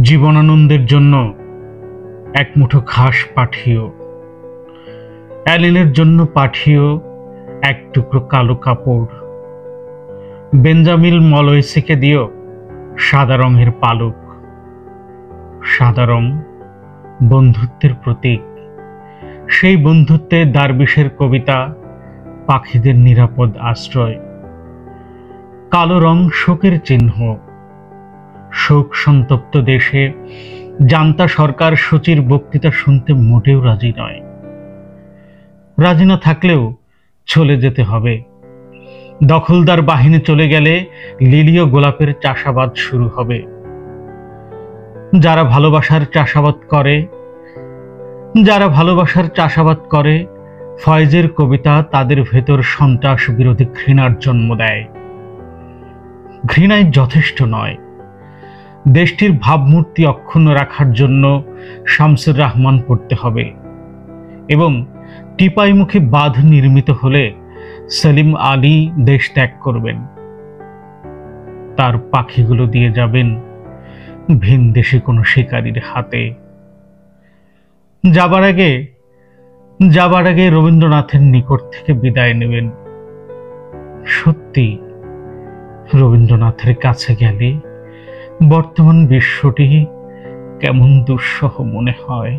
জীবনানন্দের জন্য এক মুঠো ঘাস পাঠিও, অ্যালেনের জন্য পাঠিও এক টুকরো কালো কাপড়, বেঞ্জামিন মলয়েসিকে দিও সাদা রঙের পালক। সাদা রং বন্ধুত্বের প্রতীক, সেই বন্ধুত্বে দারবিশের কবিতা পাখিদের নিরাপদ আশ্রয়। কালো রং শোকের চিহ্ন, শোক সন্তপ্ত দেশে জান্তা সরকার সচির বক্তৃতা শুনতে মোটেও রাজি নয়। রাজি না থাকলেও চলে যেতে হবে। দখলদার বাহিনী চলে গেলে লিলি ও গোলাপের চাষাবাদ শুরু হবে। যারা ভালোবাসার চাষাবাদ করে ফয়েজের কবিতা তাদের ভেতর সন্ত্রাস বিরোধী ঘৃণার জন্ম দেয়। ঘৃণাই যথেষ্ট নয়, দেশটির ভাবমূর্তি অক্ষুণ্ণ রাখার জন্য শামসুর রাহমান পড়তে হবে এবং টিপাইমুখী বাঁধ নির্মিত হলে সেলিম আলী দেশ ত্যাগ করবেন। তার পাখিগুলো দিয়ে যাবেন ভিনদেশী কোনো শিকারীর হাতে। যাবার আগে রবীন্দ্রনাথের নিকট থেকে বিদায় নেবেন। সত্যি রবীন্দ্রনাথের কাছে গেলে বর্তমান বিশ্বটি কেমন দুঃসহ মনে হয়।